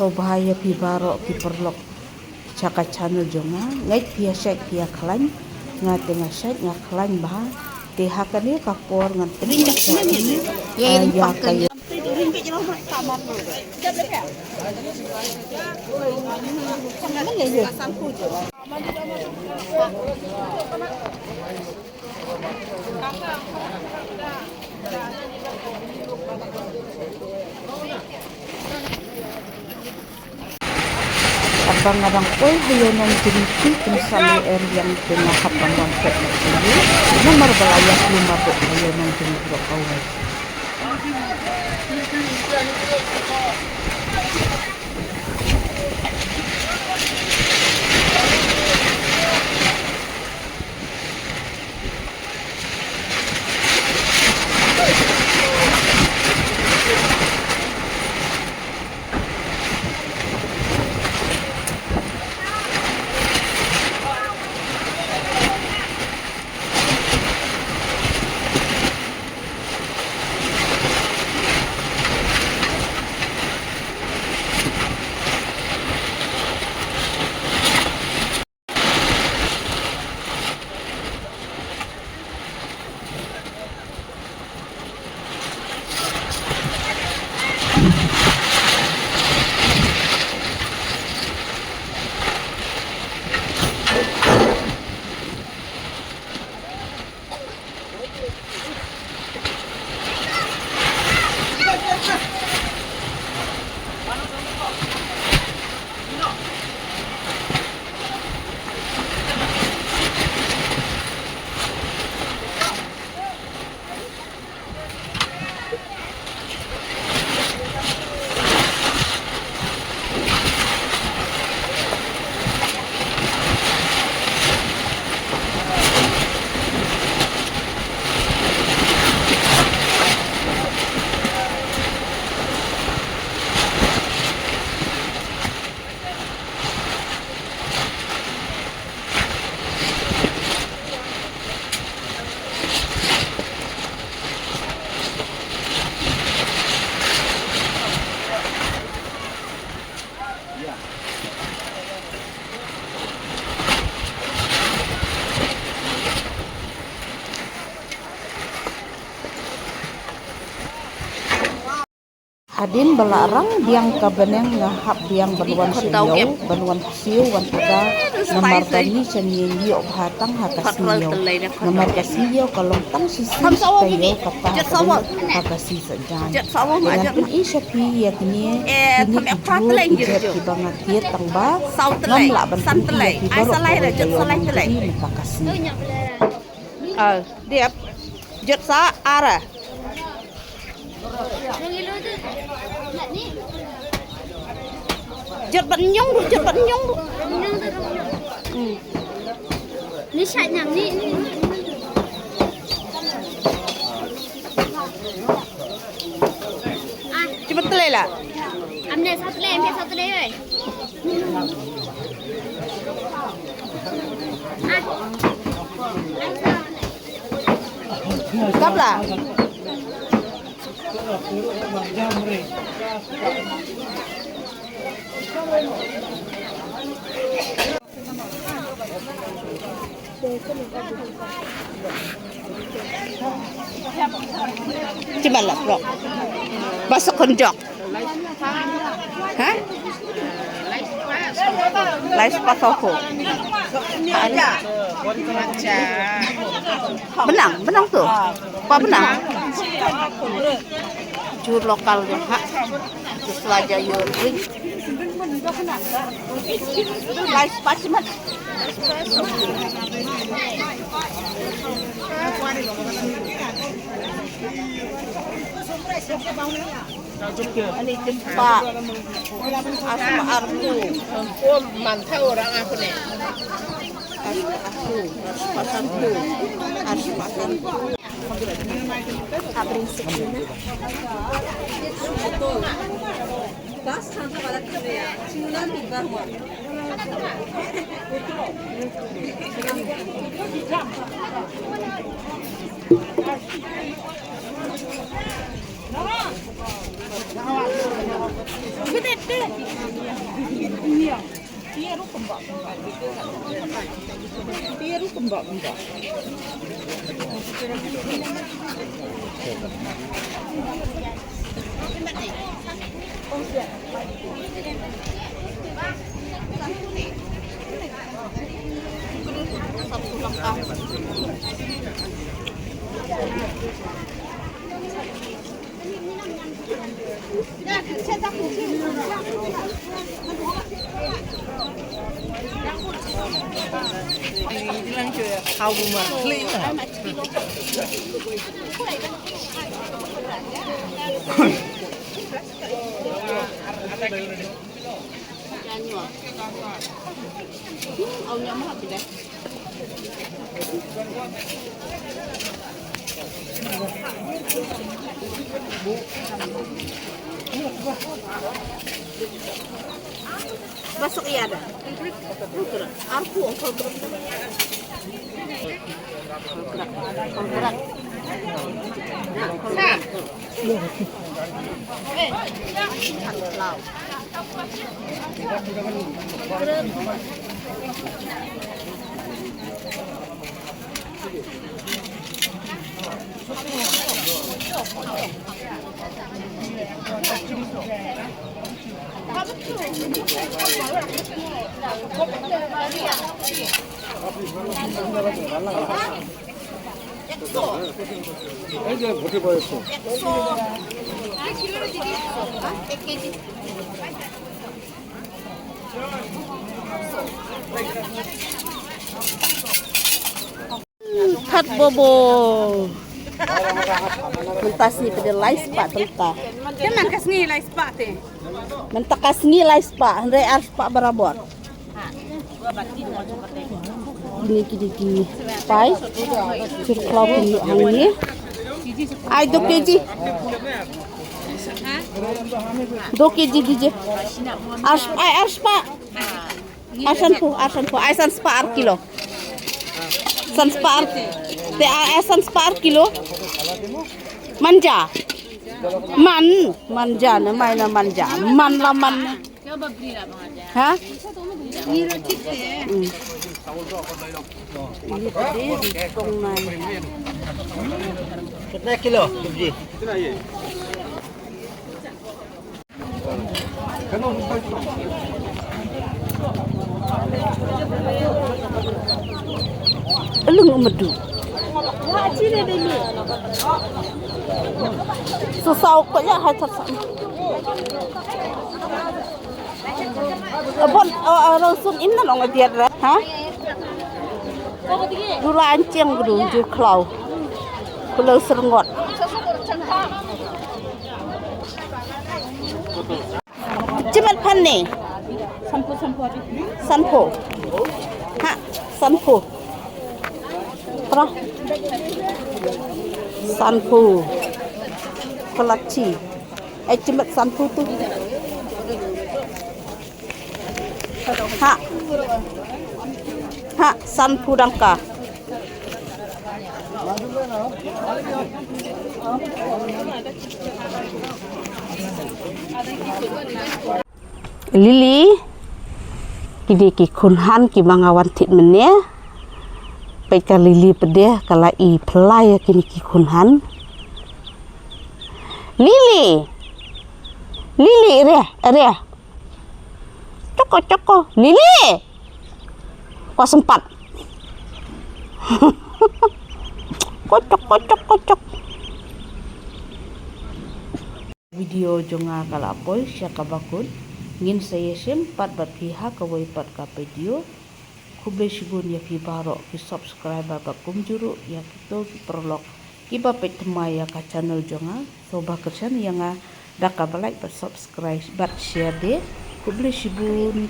bahaya pi baro pi perlok caka channel jonga ngai pia syek pia klan nga tengah syek nga klan bah te hakane kapor ngan rinjak ini ya kayu abang-abang koy hayonong diriti kung sali yang tengah kapangwang pet na sili nomor balayas lumabot hayonong dirito kaway. Hadin belarang biang kabeneng ngahap biang benuan siu wan pada namar tani senyendi obhatang hakasiyo namar kasiyo kalong tang sisi kayo kata hakasi sajan dengan pun isapi yakni ini tujuh ijet kibangat dia tangba nam la bantu ya kibaro kayo di makasi dia jet sa ara giật bận nhung đủ. Ní chạy nhằng ní. Chứ bắt tele là. Em này sao tele em biết sao tele rồi. Cấp là. Cuma lah bro, basok konjok, hah? Lais pasoko. Benang tuh, apa benang? Jur lokalnya, hak? Selaja yuring. Lais pasimat. Ini jempa asma armu mantau orang aku nih pasanku abring sini gas sangat barat ya siulan tiba huan Masuk iya ada. Arpu ongkol gerak. 이제 못해 보였어. Hat bobo. Mentas ni pada lais pak tenta. Keman kas ni lai spate. Mentakas ni lais pak, andre ars pak barabot. Ini kiki pai. Sur klau kini hang ni. Ai 2 kg. 2 kg gije. Ars pak. Arsan pu. Ai san spa kilo. San spa. Te san spa kilo. Manja. Manja na mai na manja. Man la man. Ha? Ini tadi tong nai. Berapa kilo biji? Elung medu. Susah koknya hacat. Abon langsung inna nong dia ha? Dula ancing guru ju klau. Kulau serengot. Cemat pan ni. Sanpo. Ha, sanpo. Pra. Sanpo. Kelaci. Cemat sanpo tu. Ha. Ha, sanpo dangka. Lili kini ki kunhan ki mangawan tit mene pe ka lili pede kala i pelai kini ki kunhan lili re coko lili kok sempat kocok video jonga kala apoy siya kabakun ngin saya sempat bat pihak kawai pat ka video kuble shibun ya ki baro ki subscribe ba kumjuru ya kito ki prolog ki ba petma ya ka channel jonga so ba kersan yang da ka like ba subscribe bat share de kuble shibun